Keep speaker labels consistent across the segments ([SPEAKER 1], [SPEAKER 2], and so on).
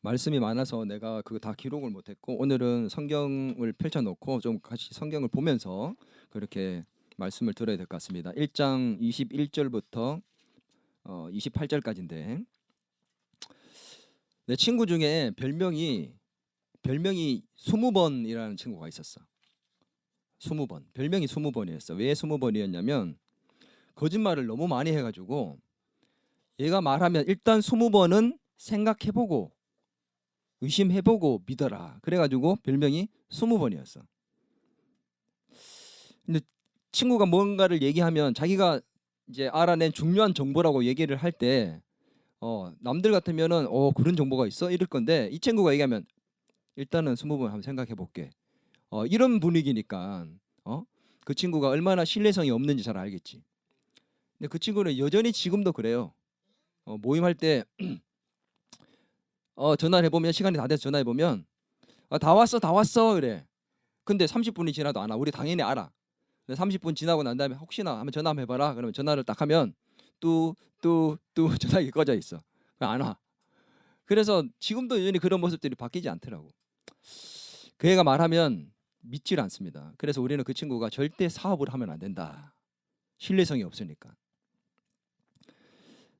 [SPEAKER 1] 말씀이 많아서 내가 그거 다 기록을 못했고 오늘은 성경을 펼쳐놓고 좀 같이 성경을 보면서 그렇게 말씀을 들어야 될 것 같습니다. 1장 21절부터 28절까지인데 내 친구 중에 별명이 20번이라는 친구가 있었어. 20번. 별명이 20번이었어. 왜 20번이었냐면 거짓말을 너무 많이 해가지고 얘가 말하면 일단 20번은 생각해보고 의심해보고 믿어라. 그래가지고 별명이 20번이었어. 근데 친구가 뭔가를 얘기하면 자기가 이제 알아낸 중요한 정보라고 얘기를 할 때 남들 같으면은 그런 정보가 있어? 이럴 건데 이 친구가 얘기하면 일단은 20번 한번 생각해볼게. 이런 분위기니까 그 친구가 얼마나 신뢰성이 없는지 잘 알겠지. 근데 그 친구는 여전히 지금도 그래요. 모임할 때 전화를 해보면 시간이 다 돼서 전화해보면 다 왔어 다 왔어 그래. 근데 30분이 지나도 안 와. 우리 당연히 알아. 근데 30분 지나고 난 다음에 혹시나 한번 전화 한번 해봐라. 그러면 전화를 딱 하면 뚜뚜뚜 전화기 꺼져 있어. 안 와. 그래서 지금도 여전히 그런 모습들이 바뀌지 않더라고. 그 애가 말하면 믿질 않습니다. 그래서 우리는 그 친구가 절대 사업을 하면 안 된다. 신뢰성이 없으니까.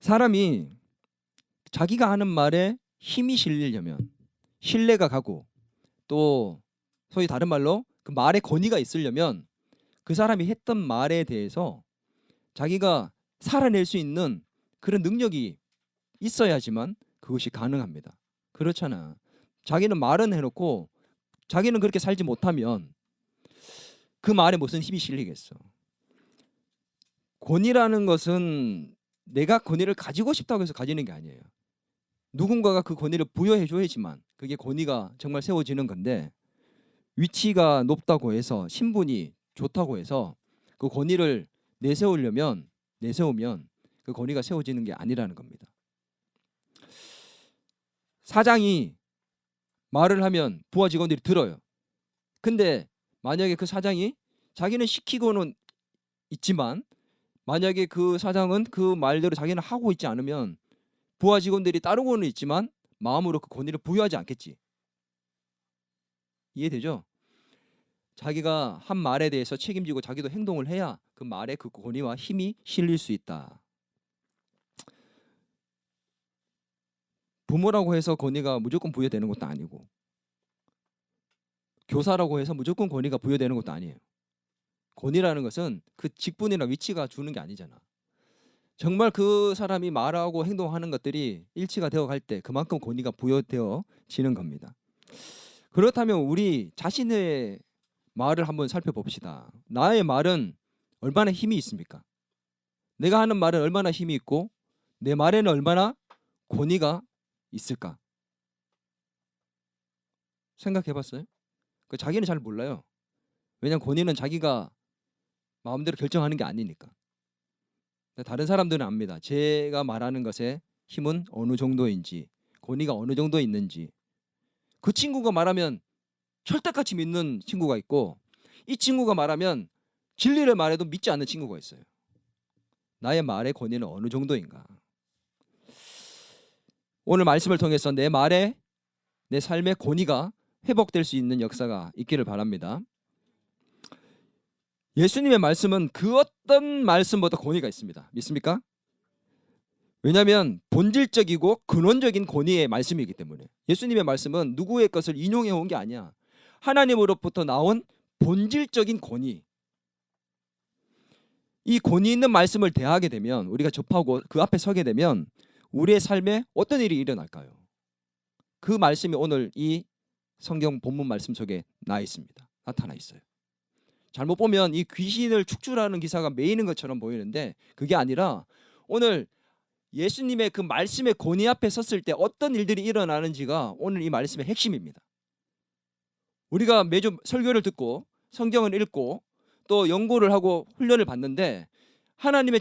[SPEAKER 1] 사람이 자기가 하는 말에 힘이 실리려면 신뢰가 가고 또 소위 다른 말로 그 말에 권위가 있으려면 그 사람이 했던 말에 대해서 자기가 살아낼 수 있는 그런 능력이 있어야지만 그것이 가능합니다. 그렇잖아. 자기는 말은 해놓고 자기는 그렇게 살지 못하면 그 말에 무슨 힘이 실리겠어. 권위라는 것은 내가 권위를 가지고 싶다고 해서 가지는 게 아니에요. 누군가가 그 권위를 부여해 줘야지만 그게 권위가 정말 세워지는 건데 위치가 높다고 해서 신분이 좋다고 해서 그 권위를 내세우면 그 권위가 세워지는 게 아니라는 겁니다. 사장이 말을 하면 부하 직원들이 들어요. 근데 만약에 그 사장이 자기는 시키고는 있지만 만약에 그 사장은 그 말대로 자기는 하고 있지 않으면 부하 직원들이 따르고는 있지만 마음으로 그 권위를 부여하지 않겠지. 이해되죠? 자기가 한 말에 대해서 책임지고 자기도 행동을 해야 그 말에 그 권위와 힘이 실릴 수 있다. 부모라고 해서 권위가 무조건 부여되는 것도 아니고 교사라고 해서 무조건 권위가 부여되는 것도 아니에요. 권위라는 것은 그 직분이나 위치가 주는 게 아니잖아. 정말 그 사람이 말하고 행동하는 것들이 일치가 되어 갈 때 그만큼 권위가 부여되어지는 겁니다. 그렇다면 우리 자신의 말을 한번 살펴봅시다. 나의 말은 얼마나 힘이 있습니까? 내가 하는 말은 얼마나 힘이 있고 내 말에는 얼마나 권위가 있을까? 생각해 봤어요? 그 자기는 잘 몰라요. 왜냐하면 권위는 자기가 마음대로 결정하는 게 아니니까. 다른 사람들은 압니다. 제가 말하는 것에 힘은 어느 정도인지, 권위가 어느 정도 있는지. 그 친구가 말하면 철떡같이 믿는 친구가 있고 이 친구가 말하면 진리를 말해도 믿지 않는 친구가 있어요. 나의 말의 권위는 어느 정도인가? 오늘 말씀을 통해서 내 말에 내 삶의 권위가 회복될 수 있는 역사가 있기를 바랍니다. 예수님의 말씀은 그 어떤 말씀보다 권위가 있습니다. 믿습니까? 왜냐하면 본질적이고 근원적인 권위의 말씀이기 때문에. 예수님의 말씀은 누구의 것을 인용해 온 게 아니야. 하나님으로부터 나온 본질적인 권위. 이 권위 있는 말씀을 대하게 되면 우리가 접하고 그 앞에 서게 되면 우리의 삶에 어떤 일이 일어날까요? 그 말씀이 오늘 이 성경 본문 말씀 속에 나타나 있어요. 잘못 보면 이 귀신을 축출하는 기사가 메이는 것처럼 보이는데 그게 아니라 오늘 예수님의 그 말씀의 권위 앞에 섰을 때 어떤 일들이 일어나는지가 오늘 이 말씀의 핵심입니다. 우리가 매주 설교를 듣고 성경을 읽고 또 연구를 하고 훈련을 받는데 하나님의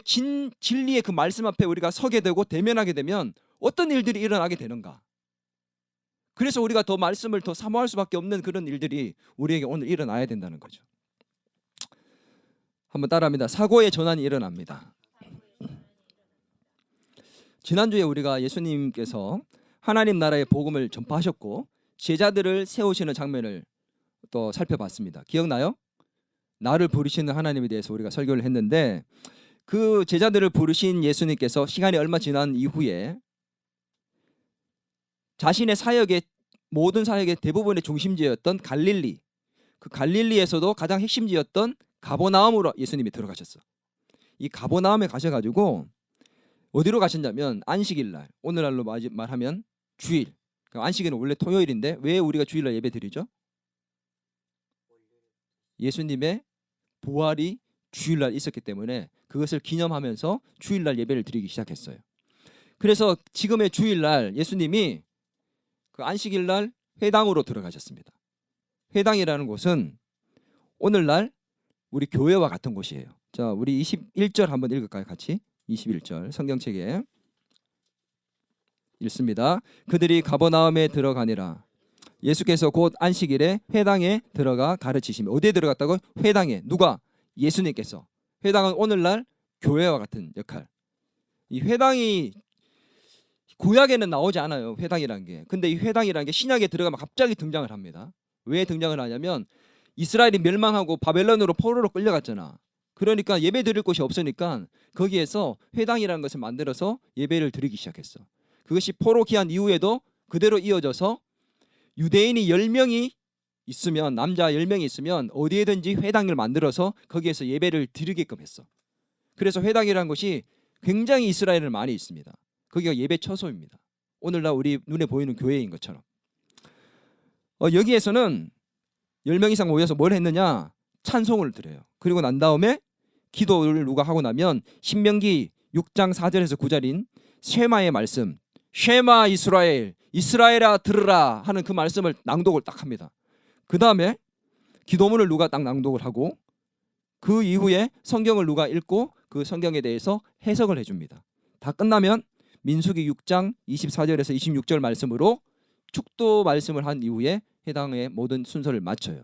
[SPEAKER 1] 진리의 그 말씀 앞에 우리가 서게 되고 대면하게 되면 어떤 일들이 일어나게 되는가? 그래서 우리가 더 말씀을 더 사모할 수밖에 없는 그런 일들이 우리에게 오늘 일어나야 된다는 거죠. 한번 따라합니다. 사고의 전환이 일어납니다. 지난주에 우리가 예수님께서 하나님 나라의 복음을 전파하셨고 제자들을 세우시는 장면을 또 살펴봤습니다. 기억나요? 나를 부르시는 하나님에 대해서 우리가 설교를 했는데 그 제자들을 부르신 예수님께서 시간이 얼마 지난 이후에 자신의 사역의 모든 사역의 대부분의 중심지였던 갈릴리, 그 갈릴리에서도 가장 핵심지였던 가버나움으로 예수님이 들어가셨어. 이 가버나움에 가셔가지고 어디로 가셨냐면 안식일 날, 오늘날로 말하면 주일. 안식일은 원래 토요일인데 왜 우리가 주일날 예배 드리죠? 예수님의 부활이 주일날 있었기 때문에 그것을 기념하면서 주일날 예배를 드리기 시작했어요. 그래서 지금의 주일날 예수님이 그 안식일날 회당으로 들어가셨습니다. 회당이라는 곳은 오늘날 우리 교회와 같은 곳이에요. 자, 우리 21절 한번 읽을까요? 같이 21절 성경책에 읽습니다. 그들이 가버나움에 들어가니라. 예수께서 곧 안식일에 회당에 들어가 가르치시며, 어디에 들어갔다고? 회당에. 누가? 예수님께서. 회당은 오늘날 교회와 같은 역할. 이 회당이 구약에는 나오지 않아요. 회당이라는 게. 근데 이 회당이라는 게 신약에 들어가면 갑자기 등장을 합니다. 왜 등장을 하냐면 이스라엘이 멸망하고 바벨론으로 포로로 끌려갔잖아. 그러니까 예배 드릴 곳이 없으니까 거기에서 회당이라는 것을 만들어서 예배를 드리기 시작했어. 그것이 포로 귀환 이후에도 그대로 이어져서 유대인이 10명이 있으면, 남자 10명이 있으면 어디에든지 회당을 만들어서 거기에서 예배를 드리게끔 했어. 그래서 회당이라는 것이 굉장히 이스라엘은 많이 있습니다. 거기가 예배 처소입니다. 오늘날 우리 눈에 보이는 교회인 것처럼. 여기에서는 10명 이상 모여서 뭘 했느냐? 찬송을 드려요. 그리고 난 다음에 기도를 누가 하고 나면 신명기 6장 4절에서 9절인 쉐마의 말씀, 쉐마 이스라엘, 이스라엘아 들으라 하는 그 말씀을 낭독을 딱 합니다. 그 다음에 기도문을 누가 딱 낭독을 하고 그 이후에 성경을 누가 읽고 그 성경에 대해서 해석을 해줍니다. 다 끝나면 민수기 6장 24절에서 26절 말씀으로 축도 말씀을 한 이후에 해당의 모든 순서를 마쳐요.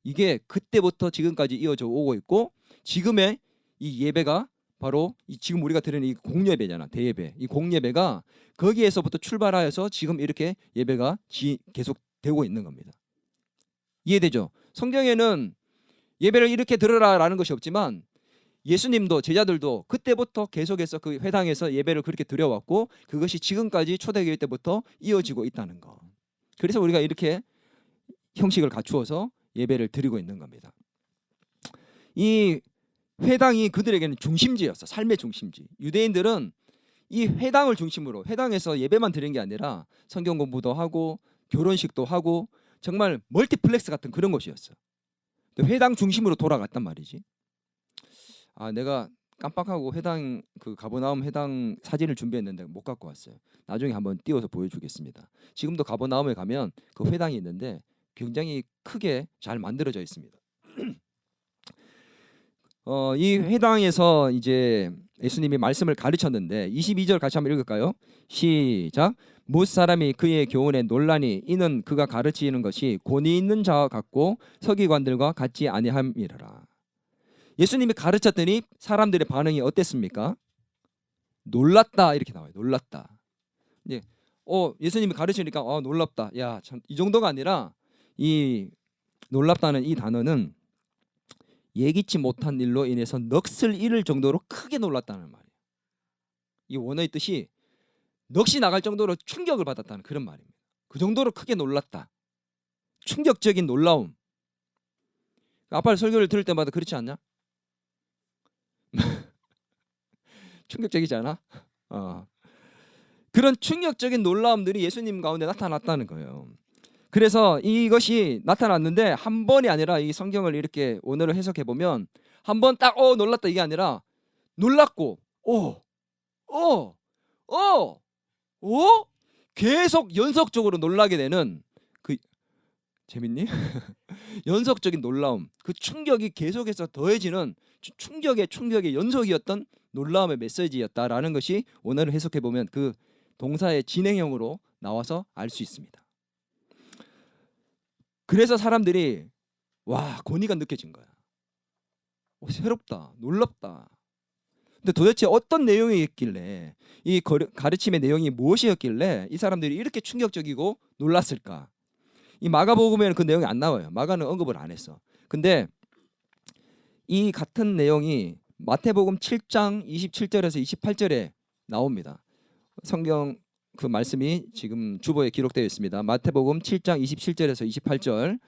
[SPEAKER 1] 이게 그때부터 지금까지 이어져 오고 있고, 지금의 이 예배가 바로 지금 우리가 드리는 이 공예배잖아. 대예배. 이 공예배가 거기에서부터 출발하여서 지금 이렇게 예배가 계속 되고 있는 겁니다. 이해되죠? 성경에는 예배를 이렇게 들으라라는 것이 없지만 예수님도 제자들도 그때부터 계속해서 그 회당에서 예배를 그렇게 드려왔고 그것이 지금까지 초대교회 때부터 이어지고 있다는 거. 그래서 우리가 이렇게 형식을 갖추어서 예배를 드리고 있는 겁니다. 이 회당이 그들에게는 중심지였어. 삶의 중심지. 유대인들은 이 회당을 중심으로, 회당에서 예배만 드리는 게 아니라 성경 공부도 하고 결혼식도 하고 정말 멀티플렉스 같은 그런 곳이었어. 회당 중심으로 돌아갔단 말이지. 내가 깜빡하고 회당 그 가버나움 회당 사진을 준비했는데 못 갖고 왔어요. 나중에 한번 띄워서 보여주겠습니다. 지금도 가버나움에 가면 그 회당이 있는데 굉장히 크게 잘 만들어져 있습니다. 이 회당에서 이제 예수님이 말씀을 가르쳤는데 22절 같이 한번 읽을까요? 시작. 뭇 사람이 그의 교훈에 논란이 이는 그가 가르치는 것이 권위 있는 자와 같고 서기관들과 같지 아니함이라. 예수님이 가르쳤더니 사람들의 반응이 어땠습니까? 놀랐다 이렇게 나와요. 놀랐다. 네. 예수님이 가르치니까 놀랍다. 야, 참 이 정도가 아니라 이 놀랍다는 이 단어는 예기치 못한 일로 인해서 넋을 잃을 정도로 크게 놀랐다는 말이에요. 이 원어의 뜻이 넋이 나갈 정도로 충격을 받았다는 그런 말입니다. 그 정도로 크게 놀랐다. 충격적인 놀라움. 아빠 설교를 들을 때마다 그렇지 않냐? 충격적이지 않아? 그런 충격적인 놀라움들이 예수님 가운데 나타났다는 거예요. 그래서 이것이 나타났는데 한 번이 아니라 이 성경을 이렇게 원어로 해석해 보면 한 번 딱 놀랐다 이게 아니라 놀랐고 계속 연속적으로 놀라게 되는 그 재밌니? 연속적인 놀라움, 그 충격이 계속해서 더해지는 충격의 연속이었던 놀라움의 메시지였다라는 것이 원어를 해석해 보면 그 동사의 진행형으로 나와서 알 수 있습니다. 그래서 사람들이 권위가 느껴진 거야. 새롭다, 놀랍다. 근데 도대체 어떤 내용이었길래 이 가르침의 내용이 무엇이었길래 이 사람들이 이렇게 충격적이고 놀랐을까? 이 마가복음에는 그 내용이 안 나와요. 마가는 언급을 안 했어. 근데 이 같은 내용이 마태복음 7장 27절에서 28절에 나옵니다. 성경 그 말씀이 지금 주보에 기록되어 있습니다. 마태복음 7장 27절에서 28절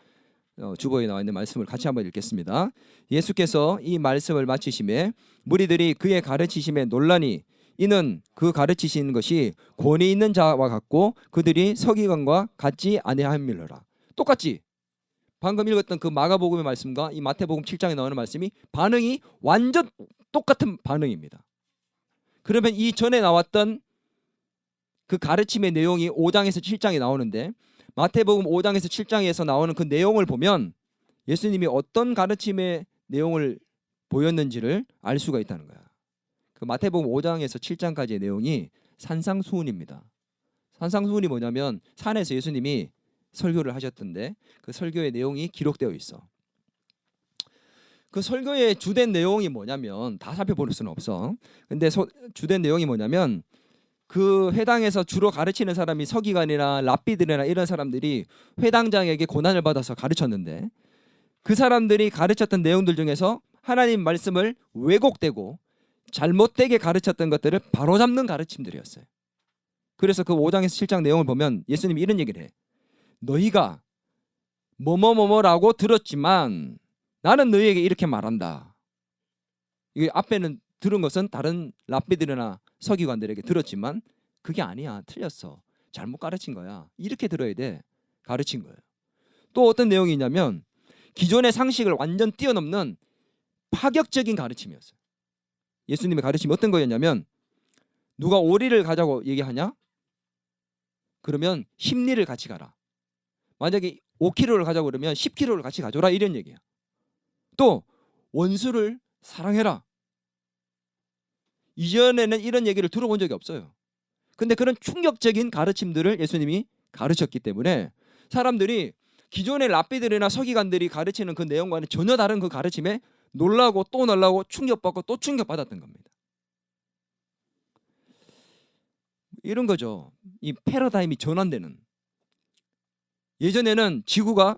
[SPEAKER 1] 주보에 나와 있는 말씀을 같이 한번 읽겠습니다. 예수께서 이 말씀을 마치심에 무리들이 그의 가르치심에 놀라니 이는 그 가르치시는 것이 권위 있는 자와 같고 그들이 서기관과 같지 아니함이로라. 똑같지? 방금 읽었던 그 마가복음의 말씀과 이 마태복음 7장에 나오는 말씀이 반응이 완전 똑같은 반응입니다. 그러면 이 전에 나왔던 그 가르침의 내용이 5장에서 7장에 나오는데 마태복음 5장에서 7장에서 나오는 그 내용을 보면 예수님이 어떤 가르침의 내용을 보였는지를 알 수가 있다는 거야. 그 마태복음 5장에서 7장까지의 내용이 산상수훈입니다. 산상수훈이 뭐냐면 산에서 예수님이 설교를 하셨던데 그 설교의 내용이 기록되어 있어. 그 설교의 주된 내용이 뭐냐면 다 살펴볼 수는 없어. 근데 주된 내용이 뭐냐면 그 회당에서 주로 가르치는 사람이 서기관이나 랍비들이나 이런 사람들이 회당장에게 고난을 받아서 가르쳤는데 그 사람들이 가르쳤던 내용들 중에서 하나님 말씀을 왜곡되고 잘못되게 가르쳤던 것들을 바로잡는 가르침들이었어요. 그래서 그 5장에서 7장 내용을 보면 예수님이 이런 얘기를 해. 너희가 뭐뭐뭐뭐라고 들었지만 나는 너희에게 이렇게 말한다. 이게 앞에는 들은 것은 다른 랍비들이나 서기관들에게 들었지만 그게 아니야. 틀렸어. 잘못 가르친 거야. 이렇게 들어야 돼. 가르친 거예요. 또 어떤 내용이 있냐면 기존의 상식을 완전 뛰어넘는 파격적인 가르침이었어요. 예수님의 가르침이 어떤 거였냐면 누가 오리를 가자고 얘기하냐? 그러면 10리를 같이 가라. 만약에 5kg를 가자고 그러면 10kg를 같이 가져라 이런 얘기야. 또 원수를 사랑해라. 이전에는 이런 얘기를 들어본 적이 없어요. 근데 그런 충격적인 가르침들을 예수님이 가르쳤기 때문에 사람들이 기존의 랍비들이나 서기관들이 가르치는 그 내용과는 전혀 다른 그 가르침에 놀라고 또 놀라고 충격받고 또 충격받았던 겁니다. 이런 거죠. 이 패러다임이 전환되는. 예전에는 지구가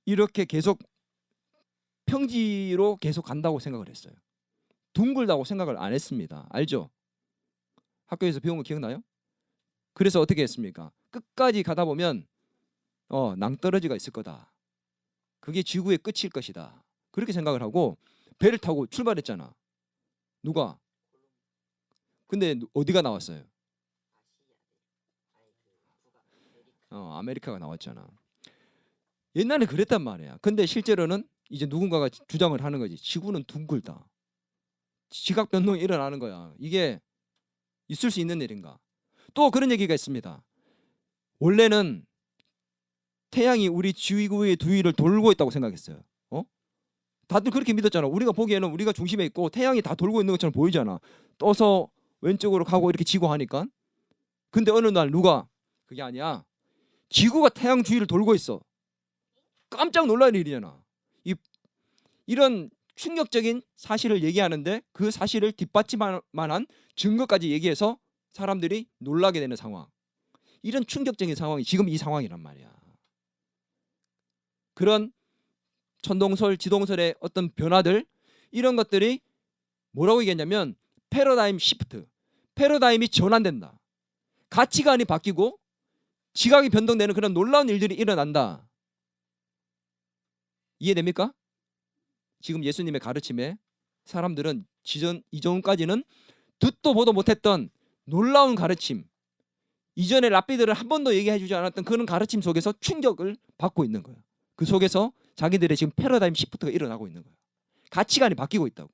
[SPEAKER 1] 이렇게 계속 평지로 계속 간다고 생각을 했어요. 둥글다고 생각을 안 했습니다. 알죠? 학교에서 배운 거 기억나요? 그래서 어떻게 했습니까? 끝까지 가다 보면 낭떠러지가 있을 거다. 그게 지구의 끝일 것이다. 그렇게 생각을 하고 배를 타고 출발했잖아. 누가? 근데 어디가 나왔어요? 아메리카가 나왔잖아. 옛날에 그랬단 말이야. 근데 실제로는 이제 누군가가 주장을 하는 거지. 지구는 둥글다. 지각 변동이 일어나는 거야. 이게 있을 수 있는 일인가? 또 그런 얘기가 있습니다. 원래는 태양이 우리 지구의 주위를 돌고 있다고 생각했어요. 다들 그렇게 믿었잖아. 우리가 보기에는 우리가 중심에 있고 태양이 다 돌고 있는 것처럼 보이잖아. 떠서 왼쪽으로 가고 이렇게 지고 하니까. 근데 어느 날 누가 그게 아니야. 지구가 태양 주위를 돌고 있어. 깜짝 놀랄 일이잖아. 이런 충격적인 사실을 얘기하는데 그 사실을 뒷받침할 만한 증거까지 얘기해서 사람들이 놀라게 되는 상황. 이런 충격적인 상황이 지금 이 상황이란 말이야. 그런 천동설, 지동설의 어떤 변화들 이런 것들이 뭐라고 얘기했냐면 패러다임 시프트. 패러다임이 전환된다. 가치관이 바뀌고 지각이 변동되는 그런 놀라운 일들이 일어난다. 이해됩니까? 지금 예수님의 가르침에 사람들은 이전까지는 듣도 보도 못했던 놀라운 가르침, 이전에 랍비들은 한 번도 얘기해주지 않았던 그런 가르침 속에서 충격을 받고 있는 거예요. 그 속에서 자기들의 지금 패러다임 시프트가 일어나고 있는 거예요. 가치관이 바뀌고 있다고.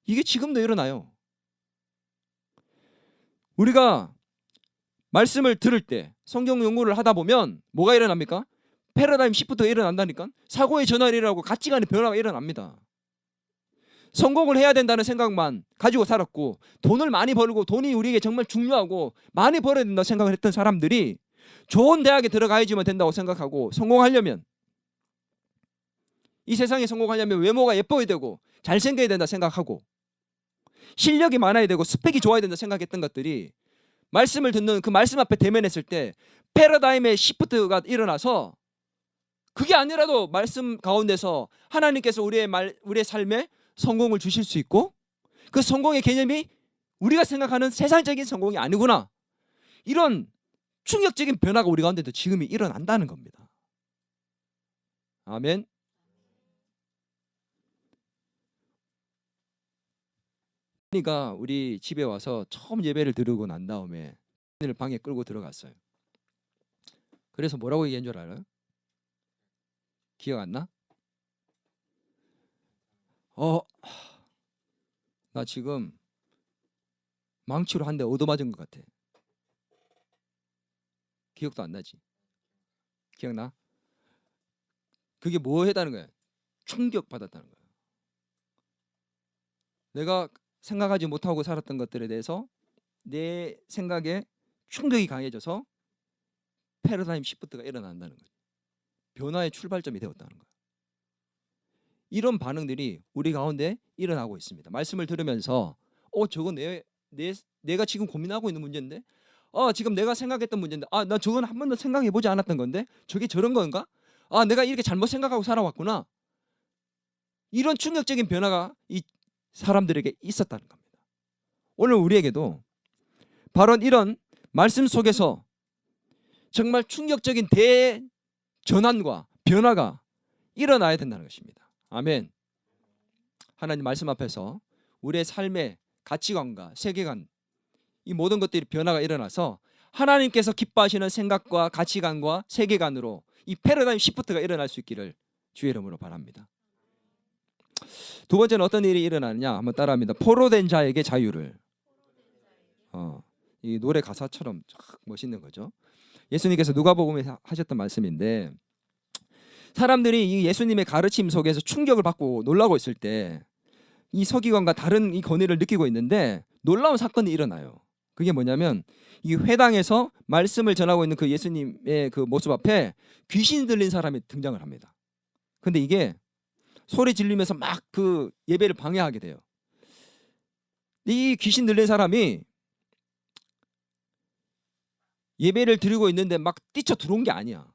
[SPEAKER 1] 이게 지금도 일어나요. 우리가 말씀을 들을 때 성경 연구를 하다 보면 뭐가 일어납니까? 패러다임 시프트가 일어난다니까. 사고의 전환이 일어나고 가치관의 변화가 일어납니다. 성공을 해야 된다는 생각만 가지고 살았고 돈을 많이 벌고 돈이 우리에게 정말 중요하고 많이 벌어야 된다고 생각을 했던 사람들이 좋은 대학에 들어가야지만 된다고 생각하고 성공하려면 이 세상에 성공하려면 외모가 예뻐야 되고 잘생겨야 된다 생각하고 실력이 많아야 되고 스펙이 좋아야 된다 생각했던 것들이 말씀을 듣는 그 말씀 앞에 대면했을 때 패러다임의 시프트가 일어나서 그게 아니라도 말씀 가운데서 하나님께서 우리의 삶에 성공을 주실 수 있고 그 성공의 개념이 우리가 생각하는 세상적인 성공이 아니구나. 이런 충격적인 변화가 우리 가운데도 지금이 일어난다는 겁니다. 아멘. 그러니까 우리 집에 와서 처음 예배를 드리고 난 다음에 방에 끌고 들어갔어요. 그래서 뭐라고 얘기한 줄 알아요? 기억 안 나? 나 지금 망치로 한 대 얻어맞은 것 같아. 기억도 안 나지? 기억나? 그게 뭐 했다는 거야? 충격받았다는 거야. 내가 생각하지 못하고 살았던 것들에 대해서 내 생각에 충격이 강해져서 패러다임 시프트가 일어난다는 거죠. 변화의 출발점이 되었다는 거예요. 이런 반응들이 우리 가운데 일어나고 있습니다. 말씀을 들으면서 저거 내가 지금 고민하고 있는 문제인데 지금 내가 생각했던 문제인데 나 저건 한 번도 생각해보지 않았던 건데 저게 저런 건가? 내가 이렇게 잘못 생각하고 살아왔구나. 이런 충격적인 변화가 이 사람들에게 있었다는 겁니다. 오늘 우리에게도 바로 이런 말씀 속에서 정말 충격적인 대전환과 변화가 일어나야 된다는 것입니다. 아멘. 하나님 말씀 앞에서 우리의 삶의 가치관과 세계관 이 모든 것들이 변화가 일어나서 하나님께서 기뻐하시는 생각과 가치관과 세계관으로 이 패러다임 시프트가 일어날 수 있기를 주의 이름으로 바랍니다. 두 번째는 어떤 일이 일어나느냐 한번 따라합니다. 포로된 자에게 자유를. 이 노래 가사처럼 멋있는 거죠. 예수님께서 누가복음에 하셨던 말씀인데 사람들이 이 예수님의 가르침 속에서 충격을 받고 놀라고 있을 때 이 서기관과 다른 이 권위를 느끼고 있는데 놀라운 사건이 일어나요. 그게 뭐냐면 이 회당에서 말씀을 전하고 있는 그 예수님의 그 모습 앞에 귀신 들린 사람이 등장을 합니다. 근데 이게 소리 지르면서 막 그 예배를 방해하게 돼요. 이 귀신 들린 사람이 예배를 드리고 있는데 막 뛰쳐 들어온 게 아니야.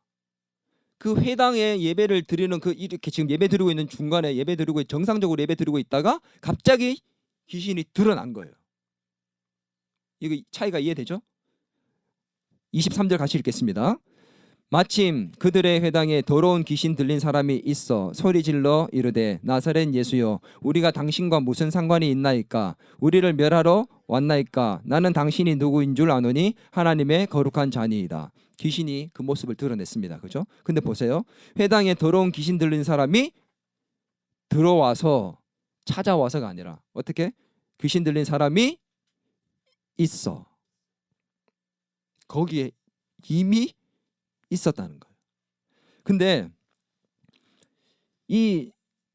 [SPEAKER 1] 그 회당에 예배를 드리는 그 이렇게 지금 예배 드리고 있는 중간에 예배 드리고 정상적으로 예배 드리고 있다가 갑자기 귀신이 드러난 거예요. 이거 차이가 이해되죠? 23절 같이 읽겠습니다. 마침 그들의 회당에 더러운 귀신 들린 사람이 있어 소리질러 이르되 나사렛 예수여 우리가 당신과 무슨 상관이 있나이까 우리를 멸하러 왔나이까 나는 당신이 누구인 줄 아노니 하나님의 거룩한 자니이다. 귀신이 그 모습을 드러냈습니다. 그죠? 근데 보세요. 회당에 더러운 귀신 들린 사람이 들어와서 찾아와서가 아니라 어떻게? 귀신 들린 사람이 있어. 거기에 이미 있었다는 거예요. 근데 이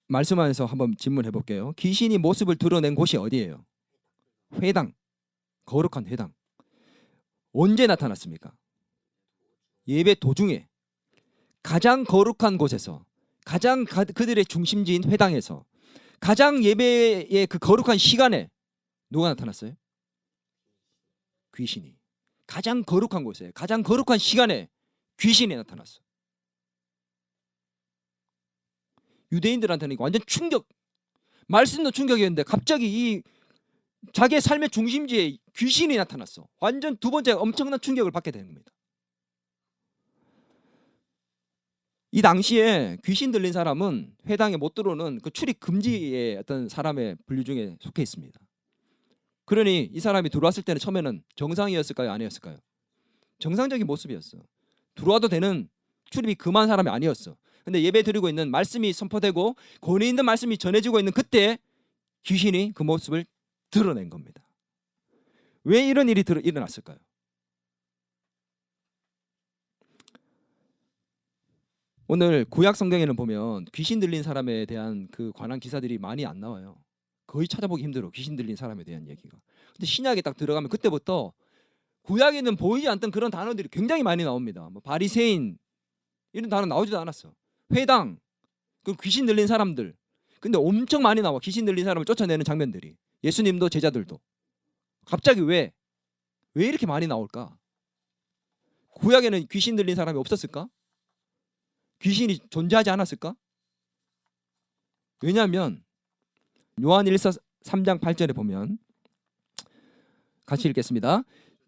[SPEAKER 1] 말씀 안에서 한번 질문해 볼게요. 귀신이 모습을 드러낸 곳이 어디예요? 회당. 거룩한 회당. 언제 나타났습니까? 예배 도중에 가장 거룩한 곳에서 가장 그들의 중심지인 회당에서 가장 예배의 그 거룩한 시간에 누가 나타났어요? 귀신이. 가장 거룩한 곳에 가장 거룩한 시간에 귀신이 나타났어. 유대인들한테는 완전 충격. 말씀도 충격이었는데 갑자기 이 자기의 삶의 중심지에 귀신이 나타났어. 완전 두 번째 엄청난 충격을 받게 되는 겁니다. 이 당시에 귀신 들린 사람은 회당에 못 들어오는 그 출입 금지의 어떤 사람의 분류 중에 속해 있습니다. 그러니 이 사람이 들어왔을 때는 처음에는 정상이었을까요? 아니었을까요? 정상적인 모습이었어. 들어와도 되는 출입이 금한 사람이 아니었어. 근데 예배 드리고 있는 말씀이 선포되고 권위 있는 말씀이 전해지고 있는 그때 귀신이 그 모습을 드러낸 겁니다. 왜 이런 일이 일어났을까요? 오늘 구약 성경에는 보면 귀신 들린 사람에 대한 그 관한 기사들이 많이 안 나와요. 거의 찾아보기 힘들어. 귀신 들린 사람에 대한 얘기가. 근데 신약에 딱 들어가면 그때부터 구약에는 보이지 않던 그런 단어들이 굉장히 많이 나옵니다. 뭐 바리새인 이런 단어 나오지도 않았어. 회당, 그 귀신 들린 사람들. 근데 엄청 많이 나와. 귀신 들린 사람을 쫓아내는 장면들이. 예수님도 제자들도. 갑자기 왜 이렇게 많이 나올까? 구약에는 귀신 들린 사람이 없었을까? 귀신이 존재하지 않았을까? 왜냐하면 요한 1서 3장 8절에 보면 같이 읽겠습니다.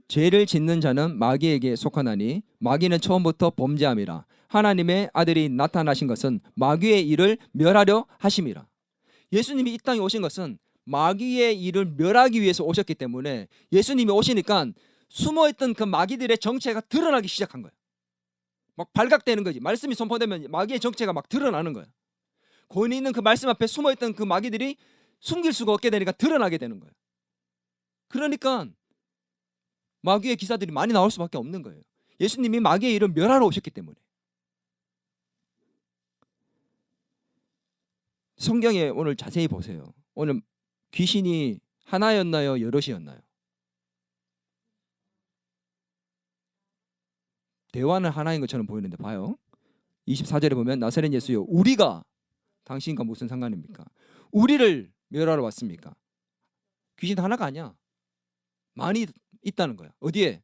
[SPEAKER 1] 죄를 짓는 자는 마귀에게 속하나니 마귀는 처음부터 범죄함이라. 하나님의 아들이 나타나신 것은 마귀의 일을 멸하려 하심이라. 예수님이 이 땅에 오신 것은 마귀의 일을 멸하기 위해서 오셨기 때문에 예수님이 오시니까 숨어있던 그 마귀들의 정체가 드러나기 시작한 거예요. 막 발각되는 거지. 말씀이 선포되면 마귀의 정체가 막 드러나는 거예요. 권위 있는 그 말씀 앞에 숨어있던 그 마귀들이 숨길 수가 없게 되니까 드러나게 되는 거예요. 그러니까 마귀의 기사들이 많이 나올 수밖에 없는 거예요. 예수님이 마귀의 일을 멸하러 오셨기 때문에. 성경에 오늘 자세히 보세요. 오늘 귀신이 하나였나요? 여럿이었나요? 대화는 하나인 것처럼 보이는데 봐요. 24절에 보면 나사렛 예수여 우리가 당신과 무슨 상관입니까? 우리를 멸하러 왔습니까? 귀신 하나가 아니야. 많이 있다는 거야. 어디에?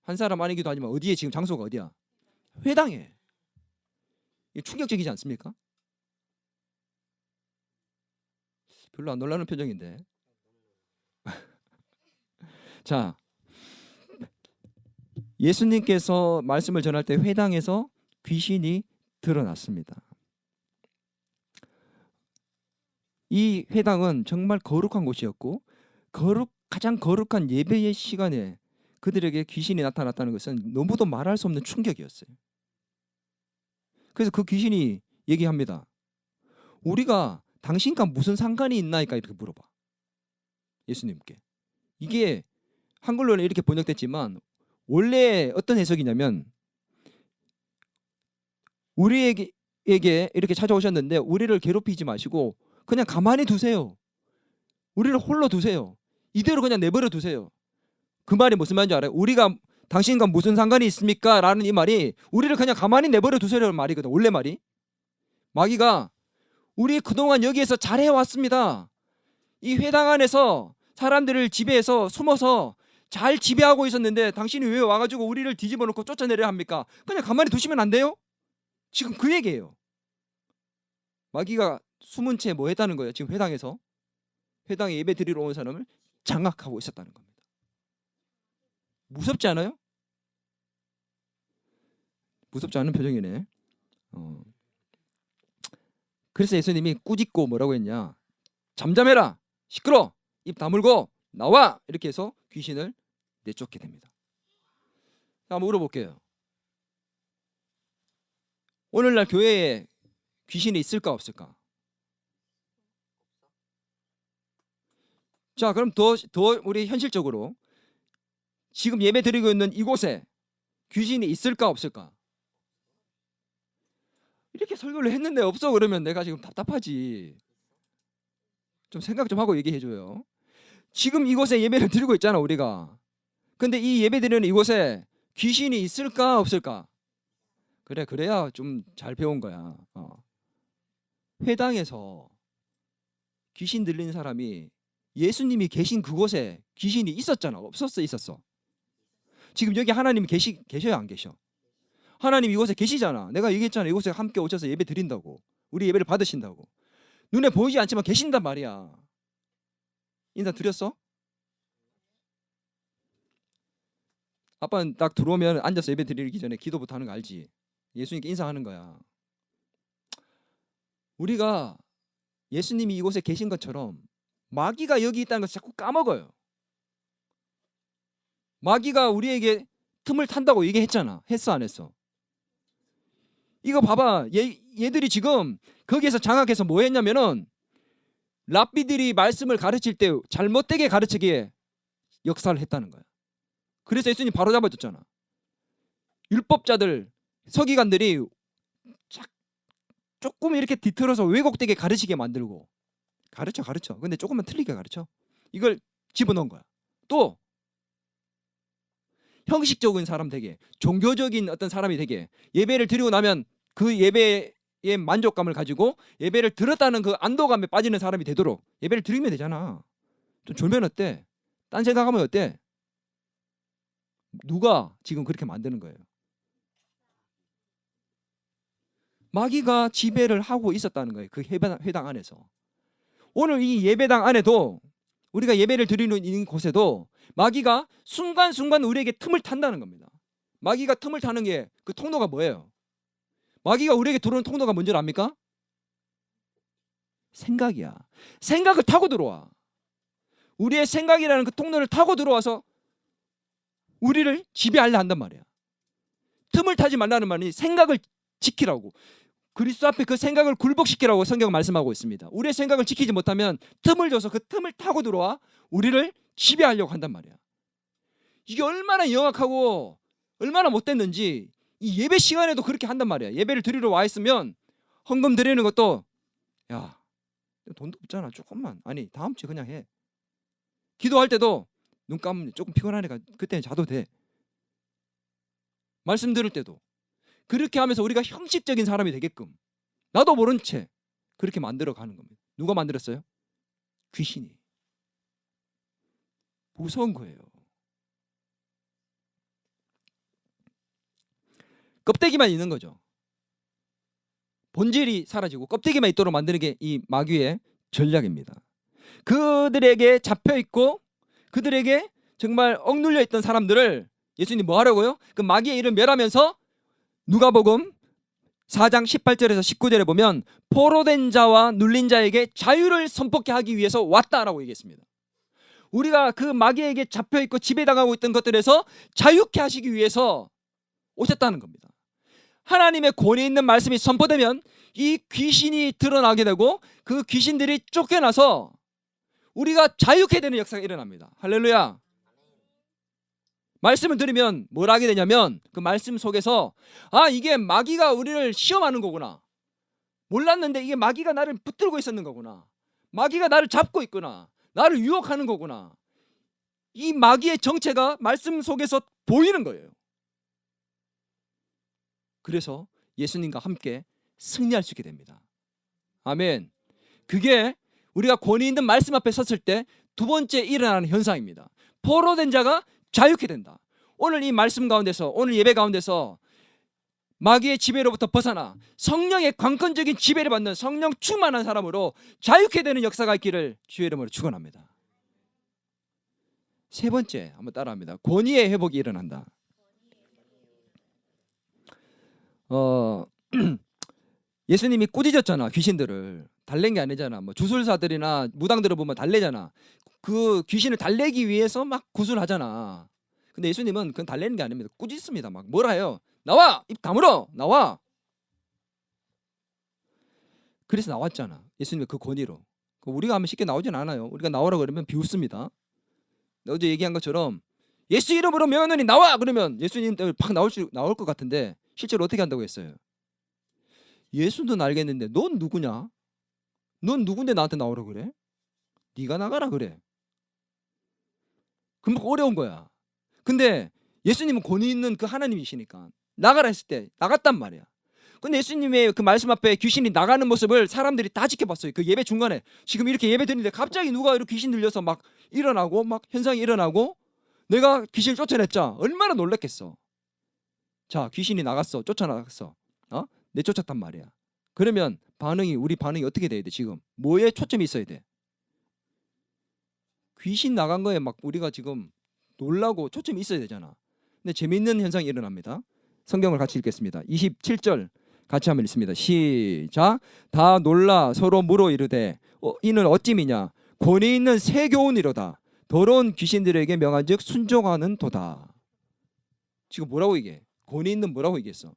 [SPEAKER 1] 한 사람 아니기도 하지만 어디에 지금 장소가 어디야? 회당에. 이게 충격적이지 않습니까? 별로 안 놀라는 표정인데. 자, 예수님께서 말씀을 전할 때 회당에서 귀신이 드러났습니다. 이 회당은 정말 거룩한 곳이었고 가장 거룩한 예배의 시간에 그들에게 귀신이 나타났다는 것은 너무도 말할 수 없는 충격이었어요. 그래서 그 귀신이 얘기합니다. 우리가 당신과 무슨 상관이 있나이까 이렇게 물어봐. 예수님께. 이게 한글로는 이렇게 번역됐지만 원래 어떤 해석이냐면 우리에게 이렇게 찾아오셨는데 우리를 괴롭히지 마시고 그냥 가만히 두세요. 우리를 홀로 두세요. 이대로 그냥 내버려 두세요. 그 말이 무슨 말인지 알아요? 우리가 당신과 무슨 상관이 있습니까? 라는 이 말이 우리를 그냥 가만히 내버려 두세요라는 말이거든. 원래 말이. 마귀가 우리 그동안 여기에서 잘해왔습니다. 이 회당 안에서 사람들을 지배해서 숨어서 잘 지배하고 있었는데 당신이 왜 와가지고 우리를 뒤집어 놓고 쫓아내려 합니까? 그냥 가만히 두시면 안 돼요? 지금 그 얘기예요. 마귀가 숨은 채 뭐 했다는 거예요? 지금 회당에서 회당에 예배 드리러 온 사람을 장악하고 있었다는 겁니다. 무섭지 않아요? 무섭지 않은 표정이네. 그래서 예수님이 꾸짖고 뭐라고 했냐? 잠잠해라, 시끄러, 입 다물고 나와, 이렇게 해서 귀신을 내쫓게 됩니다. 한번 물어볼게요. 오늘날 교회에 귀신이 있을까 없을까? 자, 그럼 더 우리 현실적으로 지금 예배 드리고 있는 이곳에 귀신이 있을까 없을까? 이렇게 설교를 했는데 없어 그러면 내가 지금 답답하지. 좀 생각 좀 하고 얘기해줘요. 지금 이곳에 예배를 드리고 있잖아 우리가. 근데 이 예배 드리는 이곳에 귀신이 있을까 없을까? 그래, 그래야 좀 잘 배운 거야. 회당에서 귀신 들린 사람이 예수님이 계신 그곳에 귀신이 있었잖아. 없었어? 있었어? 지금 여기 하나님이 계셔야 안 계셔? 하나님 이곳에 계시잖아. 내가 얘기했잖아. 이곳에 함께 오셔서 예배 드린다고. 우리 예배를 받으신다고. 눈에 보이지 않지만 계신단 말이야. 인사 드렸어? 아빠는 딱 들어오면 앉아서 예배 드리기 전에 기도부터 하는 거 알지? 예수님께 인사하는 거야. 우리가 예수님이 이곳에 계신 것처럼 마귀가 여기 있다는 것을 자꾸 까먹어요. 마귀가 우리에게 틈을 탄다고 얘기했잖아. 했어 안 했어? 이거 봐봐. 얘들이 지금 거기에서 장악해서 뭐 했냐면은 랍비들이 말씀을 가르칠 때 잘못되게 가르치기에 역사를 했다는 거야. 그래서 예수님 바로 잡아줬잖아. 율법자들, 서기관들이 조금 이렇게 뒤틀어서 왜곡되게 가르치게 만들고 가르쳐. 근데 조금만 틀리게 가르쳐. 이걸 집어넣은 거야. 또 형식적인 사람 되게, 종교적인 어떤 사람이 되게, 예배를 드리고 나면 그 예배에 만족감을 가지고 예배를 드렸다는 그 안도감에 빠지는 사람이 되도록 예배를 드리면 되잖아. 좀 졸면 어때? 딴 생각하면 어때? 누가 지금 그렇게 만드는 거예요? 마귀가 지배를 하고 있었다는 거예요. 그 회당 안에서. 오늘 이 예배당 안에도 우리가 예배를 드리는 이 곳에도 마귀가 순간순간 우리에게 틈을 탄다는 겁니다. 마귀가 틈을 타는 게 그 통로가 뭐예요? 마귀가 우리에게 들어오는 통로가 뭔지 압니까? 생각이야. 생각을 타고 들어와. 우리의 생각이라는 그 통로를 타고 들어와서 우리를 지배하려 한단 말이야. 틈을 타지 말라는 말이 생각을 지키라고. 그리스도 앞에 그 생각을 굴복시키라고 성경은 말씀하고 있습니다. 우리의 생각을 지키지 못하면 틈을 줘서 그 틈을 타고 들어와 우리를 지배하려고 한단 말이야. 이게 얼마나 영악하고 얼마나 못됐는지 이 예배 시간에도 그렇게 한단 말이야. 예배를 드리러 와 있으면 헌금 드리는 것도 야 돈도 없잖아 조금만 아니 다음 주에 그냥 해. 기도할 때도 눈 감으면 조금 피곤하니까 그때는 자도 돼. 말씀 들을 때도 그렇게 하면서 우리가 형식적인 사람이 되게끔 나도 모른 채 그렇게 만들어 가는 겁니다. 누가 만들었어요? 귀신이. 무서운 거예요. 껍데기만 있는 거죠. 본질이 사라지고 껍데기만 있도록 만드는 게 이 마귀의 전략입니다. 그들에게 잡혀있고 그들에게 정말 억눌려 있던 사람들을 예수님 뭐 하려고요? 그 마귀의 일을 멸하면서 누가복음 4장 18절에서 19절에 보면 포로된 자와 눌린 자에게 자유를 선포케 하기 위해서 왔다라고 얘기했습니다. 우리가 그 마귀에게 잡혀있고 지배당하고 있던 것들에서 자유케 하시기 위해서 오셨다는 겁니다. 하나님의 권위 있는 말씀이 선포되면 이 귀신이 드러나게 되고 그 귀신들이 쫓겨나서 우리가 자유케 되는 역사가 일어납니다. 할렐루야. 말씀을 들으면 뭘 하게 되냐면 그 말씀 속에서 아 이게 마귀가 우리를 시험하는 거구나. 몰랐는데 이게 마귀가 나를 붙들고 있었는 거구나. 마귀가 나를 잡고 있구나. 나를 유혹하는 거구나. 이 마귀의 정체가 말씀 속에서 보이는 거예요. 그래서 예수님과 함께 승리할 수 있게 됩니다. 아멘. 그게 우리가 권위 있는 말씀 앞에 섰을 때 두 번째 일어나는 현상입니다. 포로된 자가 자유케 된다. 오늘 이 말씀 가운데서 오늘 예배 가운데서 마귀의 지배로부터 벗어나 성령의 강권적인 지배를 받는 성령 충만한 사람으로 자유케 되는 역사가 있기를 주의 이름으로 축원합니다. 세 번째 한번 따라합니다. 권위의 회복이 일어난다. 예수님이 꾸짖었잖아. 귀신들을 달랜 게 아니잖아. 뭐 주술사들이나 무당들을 보면 달래잖아. 그 귀신을 달래기 위해서 막 구술하잖아. 근데 예수님은 그건 달래는 게 아닙니다. 꾸짖습니다. 막 뭐라 해요? 나와! 입 다물어! 나와! 그래서 나왔잖아. 예수님의 그 권위로. 우리가 하면 쉽게 나오진 않아요. 우리가 나오라 그러면 비웃습니다. 어제 얘기한 것처럼 예수 이름으로 명하노니 나와! 그러면 예수님 팍 나올 것 같은데 실제로 어떻게 한다고 했어요? 예수는 알겠는데 넌 누구냐? 넌 누군데 나한테 나오라 그래? 네가 나가라 그래. 그럼 어려운 거야. 근데 예수님은 권위 있는 그 하나님이시니까 나가라 했을 때 나갔단 말이야. 근데 예수님의 그 말씀 앞에 귀신이 나가는 모습을 사람들이 다 지켜봤어요. 그 예배 중간에 지금 이렇게 예배 드리는데 갑자기 누가 이렇게 귀신 들려서 막 일어나고 막 현상이 일어나고 내가 귀신을 쫓아냈자 얼마나 놀랐겠어. 자 귀신이 나갔어. 쫓아나갔어. 내쫓았단 말이야. 그러면 우리 반응이 어떻게 돼야 돼? 지금 뭐에 초점이 있어야 돼? 귀신 나간 거에 막 우리가 지금 놀라고 초점이 있어야 되잖아. 근데 재미있는 현상이 일어납니다. 성경을 같이 읽겠습니다. 27절 같이 한번 읽습니다. 시작. 다 놀라 서로 물어 이르되 이는 어찌미냐 권위 있는 새 교훈이로다. 더러운 귀신들에게 명한즉 순종하는 도다. 지금 뭐라고 얘기해? 권위 있는 뭐라고 얘기했어?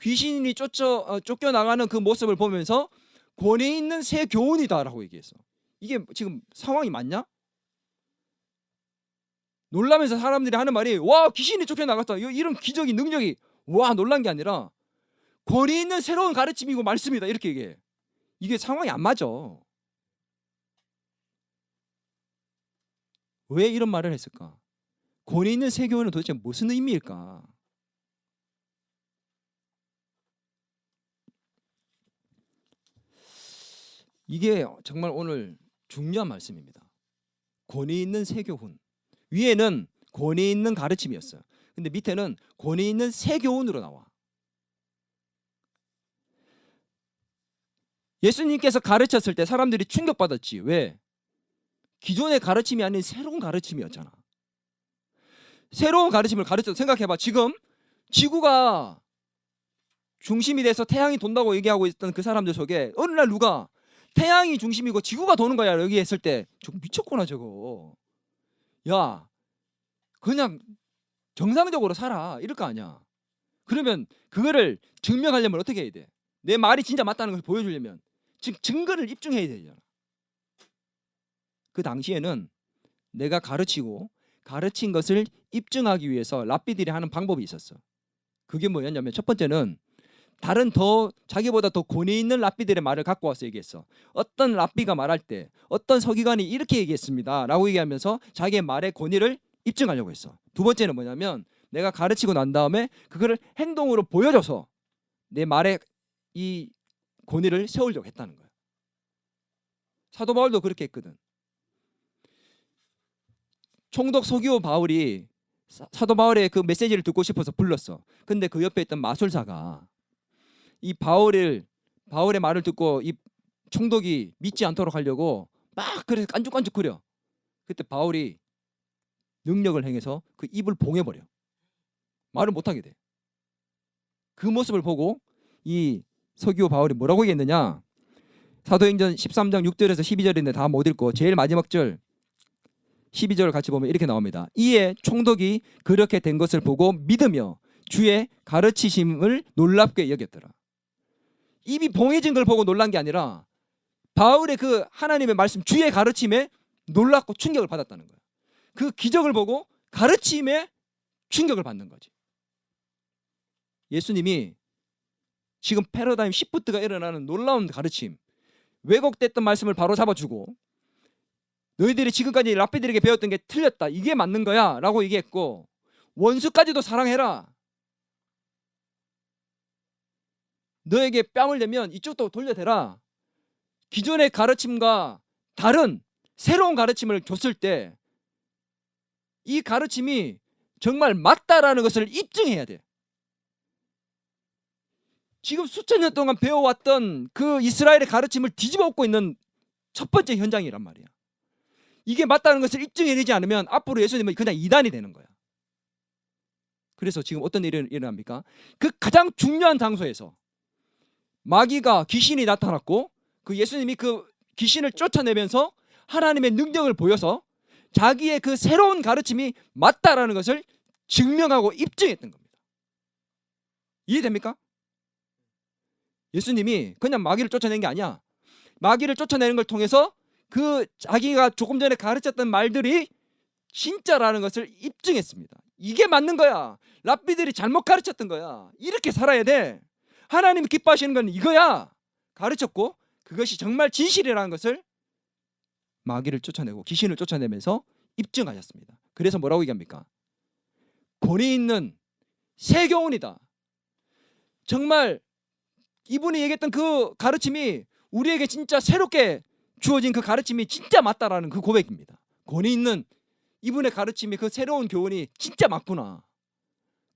[SPEAKER 1] 귀신이 쫓겨나가는 그 모습을 보면서 권위 있는 새 교훈이다라고 얘기했어. 이게 지금 상황이 맞냐? 놀라면서 사람들이 하는 말이 와 귀신이 쫓겨나갔다. 이런 기적이 능력이 와 놀란 게 아니라 권위 있는 새로운 가르침이고 말씀이다 이렇게 얘기해. 이게 상황이 안 맞아. 왜 이런 말을 했을까? 권위 있는 새 교훈은 도대체 무슨 의미일까? 이게 정말 오늘 중요한 말씀입니다. 권위 있는 세교훈. 위에는 권위 있는 가르침이었어요. 근데 밑에는 권위 있는 세교훈으로 나와. 예수님께서 가르쳤을 때 사람들이 충격받았지. 왜? 기존의 가르침이 아닌 새로운 가르침이었잖아. 새로운 가르침을 가르쳐. 생각해봐. 지금 지구가 중심이 돼서 태양이 돈다고 얘기하고 있던 그 사람들 속에 어느 날 누가 태양이 중심이고 지구가 도는 거야 여기 했을 때 저거 미쳤구나 저거. 야 그냥 정상적으로 살아 이럴 거 아니야. 그러면 그거를 증명하려면 어떻게 해야 돼? 내 말이 진짜 맞다는 걸 보여주려면 즉 증거를 입증해야 되잖아. 그 당시에는 내가 가르치고 가르친 것을 입증하기 위해서 랍비들이 하는 방법이 있었어. 그게 뭐였냐면 첫 번째는 다른 더 자기보다 더 권위 있는 랍비들의 말을 갖고 와서 얘기했어. 어떤 랍비가 말할 때 어떤 서기관이 이렇게 얘기했습니다 라고 얘기하면서 자기의 말의 권위를 입증하려고 했어. 두 번째는 뭐냐면 내가 가르치고 난 다음에 그거를 행동으로 보여줘서 내 말의 이 권위를 세우려고 했다는 거야. 사도 바울도 그렇게 했거든. 총독 서기오 바울이 사도 바울의 그 메시지를 듣고 싶어서 불렀어. 근데 그 옆에 있던 마술사가 이 바울의 말을 듣고 이 총독이 믿지 않도록 하려고 막 그래서 깐죽깐죽거려. 그때 바울이 능력을 행해서 그 입을 봉해버려. 말을 못하게 돼. 그 모습을 보고 이 서기오 바울이 뭐라고 얘기했느냐. 사도행전 13장 6절에서 12절인데 다 못 읽고 제일 마지막 절 12절을 같이 보면 이렇게 나옵니다. 이에 총독이 그렇게 된 것을 보고 믿으며 주의 가르치심을 놀랍게 여겼더라. 입이 봉해진 걸 보고 놀란 게 아니라 바울의 그 하나님의 말씀 주의 가르침에 놀랍고 충격을 받았다는 거예요. 그 기적을 보고 가르침에 충격을 받는 거지. 예수님이 지금 패러다임 시프트가 일어나는 놀라운 가르침, 왜곡됐던 말씀을 바로 잡아주고 너희들이 지금까지 랍비들에게 배웠던 게 틀렸다. 이게 맞는 거야 라고 얘기했고 원수까지도 사랑해라. 너에게 뺨을 내면 이쪽도 돌려대라. 기존의 가르침과 다른 새로운 가르침을 줬을 때 이 가르침이 정말 맞다라는 것을 입증해야 돼. 지금 수천 년 동안 배워왔던 그 이스라엘의 가르침을 뒤집어 엎고 있는 첫 번째 현장이란 말이야. 이게 맞다는 것을 입증해내지 않으면 앞으로 예수님은 그냥 이단이 되는 거야. 그래서 지금 어떤 일이 일어납니까? 그 가장 중요한 장소에서 마귀가 귀신이 나타났고 그 예수님이 그 귀신을 쫓아내면서 하나님의 능력을 보여서 자기의 그 새로운 가르침이 맞다라는 것을 증명하고 입증했던 겁니다. 이해됩니까? 예수님이 그냥 마귀를 쫓아낸 게 아니야. 마귀를 쫓아내는 걸 통해서 그 자기가 조금 전에 가르쳤던 말들이 진짜라는 것을 입증했습니다. 이게 맞는 거야. 랍비들이 잘못 가르쳤던 거야. 이렇게 살아야 돼. 하나님이 기뻐하시는 건 이거야. 가르쳤고 그것이 정말 진실이라는 것을 마귀를 쫓아내고 귀신을 쫓아내면서 입증하셨습니다. 그래서 뭐라고 얘기합니까? 권위 있는 새 교훈이다. 정말 이분이 얘기했던 그 가르침이 우리에게 진짜 새롭게 주어진 그 가르침이 진짜 맞다라는 그 고백입니다. 권위 있는 이분의 가르침이 그 새로운 교훈이 진짜 맞구나.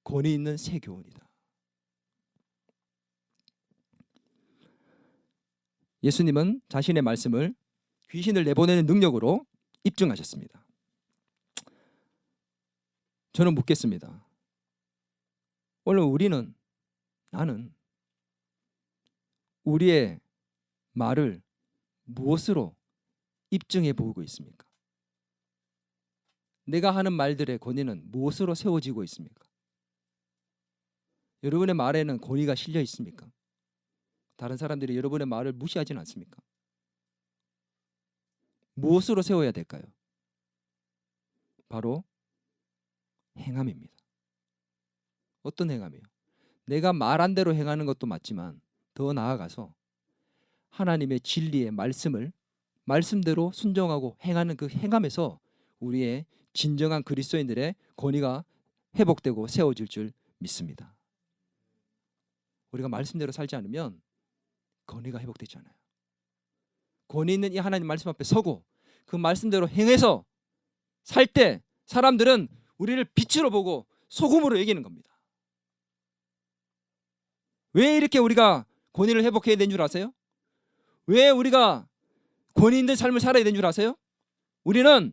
[SPEAKER 1] 권위 있는 새 교훈이다. 예수님은 자신의 말씀을 귀신을 내보내는 능력으로 입증하셨습니다. 저는 묻겠습니다. 오늘 나는 우리의 말을 무엇으로 입증해 보고 있습니까? 내가 하는 말들의 권위는 무엇으로 세워지고 있습니까? 여러분의 말에는 권위가 실려 있습니까? 다른 사람들이 여러분의 말을 무시하지는 않습니까? 무엇으로 세워야 될까요? 바로 행함입니다. 어떤 행함이요? 내가 말한 대로 행하는 것도 맞지만 더 나아가서 하나님의 진리의 말씀을 말씀대로 순종하고 행하는 그 행함에서 우리의 진정한 그리스도인들의 권위가 회복되고 세워질 줄 믿습니다. 우리가 말씀대로 살지 않으면 권위가 회복되지 않아요. 권위 있는 이 하나님 말씀 앞에 서고 그 말씀대로 행해서 살 때 사람들은 우리를 빛으로 보고 소금으로 여기는 겁니다. 왜 이렇게 우리가 권위를 회복해야 되는 줄 아세요? 왜 우리가 권위 있는 삶을 살아야 되는 줄 아세요? 우리는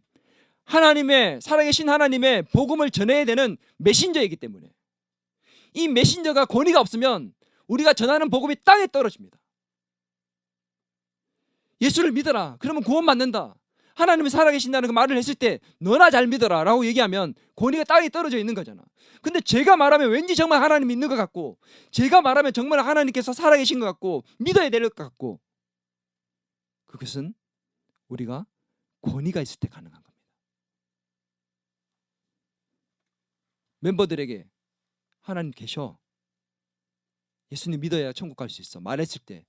[SPEAKER 1] 하나님의 살아계신 하나님의 복음을 전해야 되는 메신저이기 때문에 이 메신저가 권위가 없으면 우리가 전하는 복음이 땅에 떨어집니다. 예수를 믿어라. 그러면 구원받는다. 하나님이 살아계신다는 그 말을 했을 때 너나 잘 믿어라 라고 얘기하면 권위가 땅에 떨어져 있는 거잖아. 근데 제가 말하면 왠지 정말 하나님이 있는 것 같고 제가 말하면 정말 하나님께서 살아계신 것 같고 믿어야 될 것 같고 그것은 우리가 권위가 있을 때 가능한 겁니다. 멤버들에게 하나님 계셔. 예수님 믿어야 천국 갈 수 있어. 말했을 때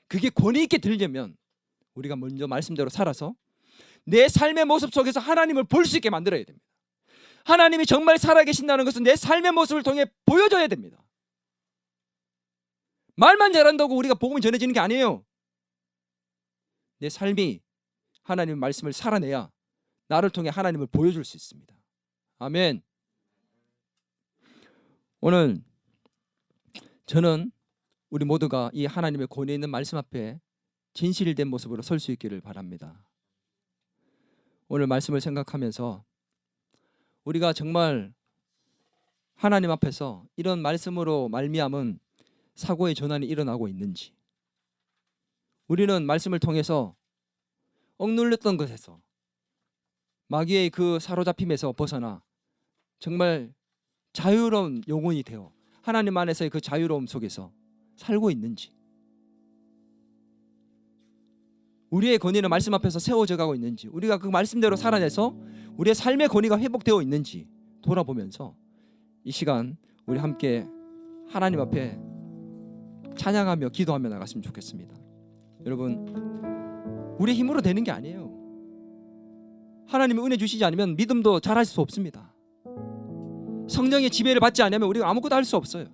[SPEAKER 1] 그게 권위 있게 들려면 우리가 먼저 말씀대로 살아서 내 삶의 모습 속에서 하나님을 볼 수 있게 만들어야 됩니다. 하나님이 정말 살아계신다는 것은 내 삶의 모습을 통해 보여줘야 됩니다. 말만 잘한다고 우리가 복음이 전해지는 게 아니에요. 내 삶이 하나님의 말씀을 살아내야 나를 통해 하나님을 보여줄 수 있습니다. 아멘. 오늘 저는 우리 모두가 이 하나님의 권위 있는 말씀 앞에 진실된 모습으로 설 수 있기를 바랍니다. 오늘 말씀을 생각하면서 우리가 정말 하나님 앞에서 이런 말씀으로 말미암은 사고의 전환이 일어나고 있는지, 우리는 말씀을 통해서 억눌렸던 것에서 마귀의 그 사로잡힘에서 벗어나 정말 자유로운 영혼이 되어 하나님 안에서의 그 자유로움 속에서 살고 있는지, 우리의 권위는 말씀 앞에서 세워져 가고 있는지, 우리가 그 말씀대로 살아내서 우리의 삶의 권위가 회복되어 있는지 돌아보면서 이 시간 우리 함께 하나님 앞에 찬양하며 기도하며 나갔으면 좋겠습니다. 여러분, 우리 힘으로 되는 게 아니에요. 하나님이 은혜 주시지 않으면 믿음도 잘할 수 없습니다. 성령의 지배를 받지 않으면 우리가 아무것도 할 수 없어요.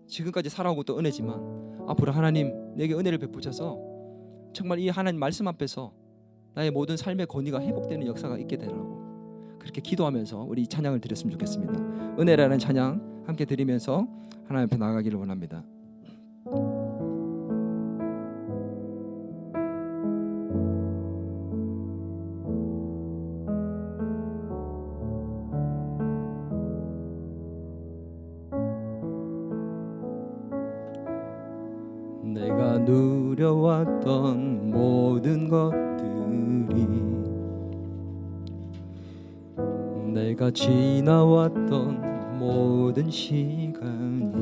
[SPEAKER 1] 지금까지 살아온 것도 은혜지만 앞으로 하나님 내게 은혜를 베푸셔서 정말 이 하나님 말씀 앞에서 나의 모든 삶의 권위가 회복되는 역사가 있게 되라고 그렇게 기도하면서 우리 이 찬양을 드렸으면 좋겠습니다. 은혜라는 찬양 함께 드리면서 하나님 앞에 나아가기를 원합니다. 내가 누려왔던 모든 것들이, 내가 지나왔던 모든 시간이,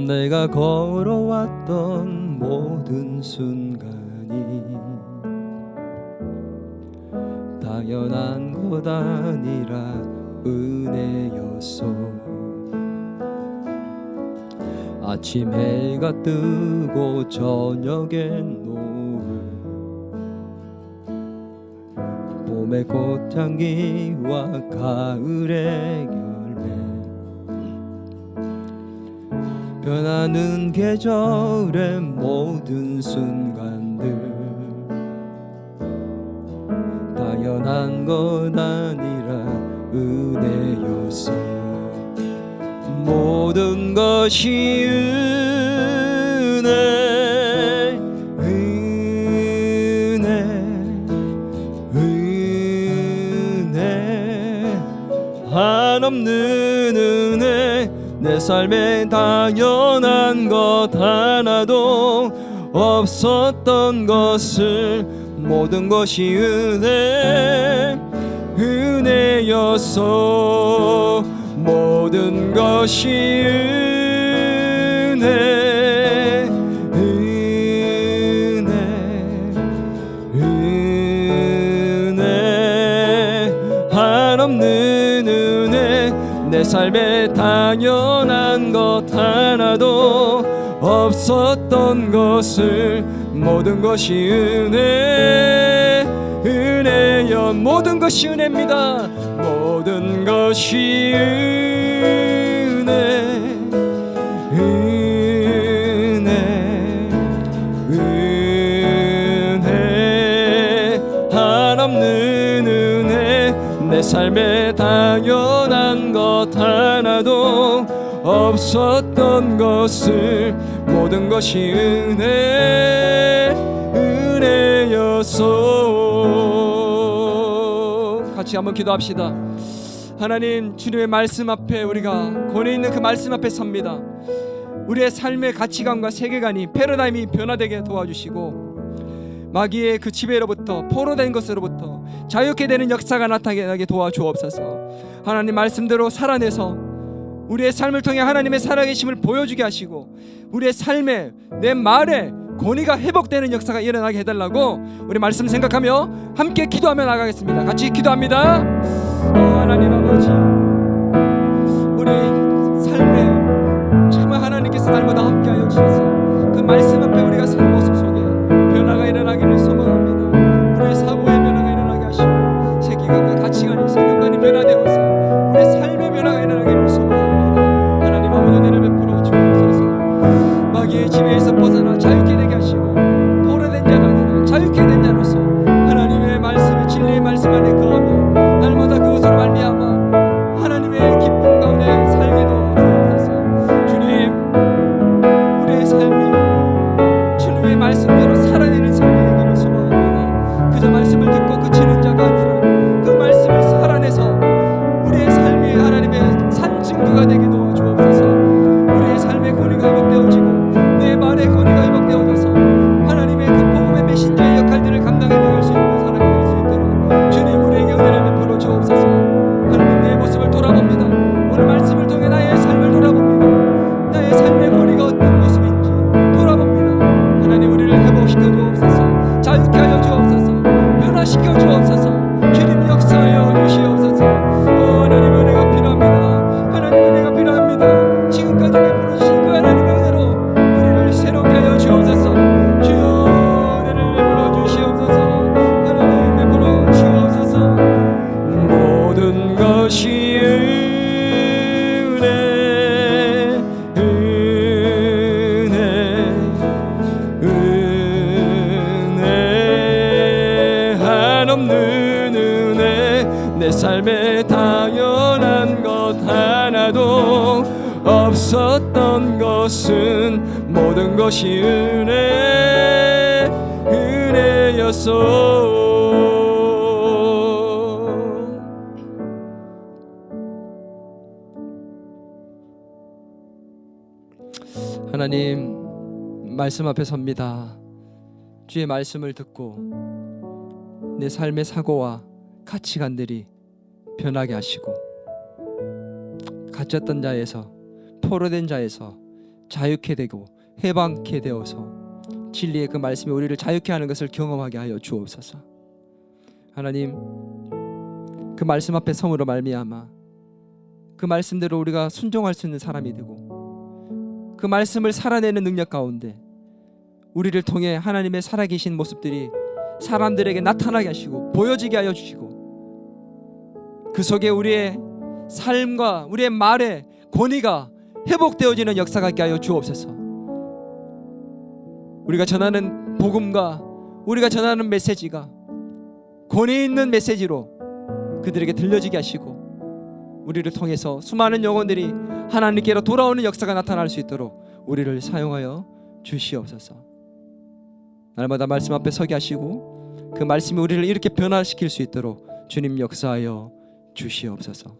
[SPEAKER 1] 내가 걸어왔던 모든 순간이 당연한 것 아니라 은혜였소. 아침 해가 뜨고 저녁엔 노을, 봄의 꽃향기와 가을의 열매, 변하는 계절의 모든 순간들 당연한 것 아니라 은혜였어. 모든 것이 은혜, 은혜, 은혜, 한없는 은혜. 내 삶에 당연한 것 하나도 없었던 것을 모든 것이 은혜, 은혜였어. 모든 것이 은혜, 은혜, 은혜, 한없는 은혜. 내 삶에 당연한 것 하나도 없었던 것을 모든 것이 은혜, 은혜여. 모든 것이 은혜입니다. 모든 것이 은혜, 은혜, 내 삶에 당연한 것 하나도 없었던 것을 모든 것이 은혜였소. 같이 한번 기도합시다. 하나님, 주님의 말씀 앞에 우리가 권위 있는 그 말씀 앞에 섭니다. 우리의 삶의 가치관과 세계관이 패러다임이 변화되게 도와주시고 마귀의 그 지배로부터 포로된 것으로부터 자유케 되는 역사가 나타나게 도와주옵소서. 하나님 말씀대로 살아내서 우리의 삶을 통해 하나님의 살아계심을 보여주게 하시고 우리의 삶에 내 말에 권위가 회복되는 역사가 일어나게 해달라고 우리 말씀 생각하며 함께 기도하며 나가겠습니다. 같이 기도합니다. 하나님 아버지, 우리 삶에 정말 하나님께서 날마다 함께하여 주셔서 그 말씀 앞에 우리가 선 모습 속에 변화가 일어나기를 소망합니다. 우리의 사고의 변화가 일어나게 하시고 세계관과 가치관이 성경관이 변화되어서 우리의 삶의 변화가 일어나기를 소망합니다. 하나님 아버지, 은혜를 베풀어 주옵소서. 마귀의 지배에서 벗어나 자유케 되게 하시고 포로된 자가 아니라 자유케 된 자로서 하나님의 말씀의 진리의 말씀 안에 거하며 날마다 그것으로 말미암아 하나님의 기쁨 가운데 살게 도와주옵소서. 주님, 우리의 삶이 주님의 말씀대로 살아내는 삶이 되기를 소망합니다. 그저 말씀을 듣고 그치는 자가 아니라 그 말씀을 살아내서 우리의 삶이 하나님의 산 증거가 되게 도와주옵소서. 우리의 삶의 권위가 회복되어지고 내 말의 권위가 회복되어져서 하나님의 그 복음의 메신저의 역할들을 감당해 나갈 수 있는 사람이 될 수 있도록 주님, 우리에게 은혜를 베풀어 주옵소서. 하나님, 내 모습을 돌아봅니다. 오늘 말씀을 통해 나의 삶을 돌아봅니다. 나의 삶의 권위가 어떤 모습인지 돌아봅니다. 하나님, 우리를 회복시켜 주옵소서. 자유케 하여 주옵소서. 변화시켜 주옵소서. 주님, 역사하여 주시옵소서. 하나님, 은혜가 필요합니다. 하나님, 은혜가 필요합니다. 지금까지 베풀어 주신 그 하나님의 은혜로 우리를 새롭게 하여 주옵소서. 주여, 은혜를 베풀어 주시옵소서. 하나님, 베풀어 주옵소서. 모든 것이 은혜 한없는 은혜. 내 삶에 당연한 것 하나도 없었던 것은 모든 것이 은혜였소. 하나님, 말씀 앞에 섭니다. 주의 말씀을 듣고 내 삶의 사고와 가치관들이 변하게 하시고 갇혔던 자에서 포로된 자에서 자유케 되고 해방케 되어서 진리의 그 말씀이 우리를 자유케 하는 것을 경험하게 하여 주옵소서. 하나님, 그 말씀 앞에 성으로 말미암아 그 말씀대로 우리가 순종할 수 있는 사람이 되고 그 말씀을 살아내는 능력 가운데 우리를 통해 하나님의 살아계신 모습들이 사람들에게 나타나게 하시고 보여지게 하여 주시고 그 속에 우리의 삶과 우리의 말의 권위가 회복되어지는 역사가 있게 하여 주옵소서. 우리가 전하는 복음과 우리가 전하는 메시지가 권위 있는 메시지로 그들에게 들려지게 하시고 우리를 통해서 수많은 영혼들이 하나님께로 돌아오는 역사가 나타날 수 있도록 우리를 사용하여 주시옵소서. 날마다 말씀 앞에 서게 하시고 그 말씀이 우리를 이렇게 변화시킬 수 있도록 주님 역사하여 주시옵소서.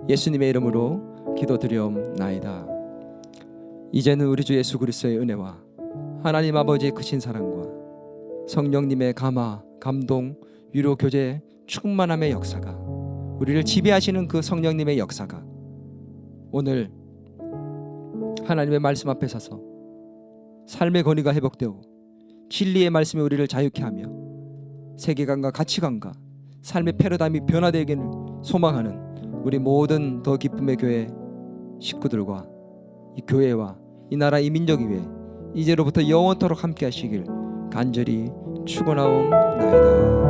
[SPEAKER 1] 예수님의 이름으로 기도드리옵나이다. 이제는 우리 주 예수 그리스도의 은혜와 하나님 아버지의 크신 사랑과 성령님의 감화, 감동, 위로, 교제, 충만함의 역사가 우리를 지배하시는 그 성령님의 역사가 오늘 하나님의 말씀 앞에 서서 삶의 권위가 회복되고 진리의 말씀이 우리를 자유케 하며 세계관과 가치관과 삶의 패러다임이 변화되기를 소망하는 우리 모든 더 기쁨의 교회 식구들과 이 교회와 이 나라 이 민족 위에 이제로부터 영원토록 함께 하시길 간절히 축원하옵나이다.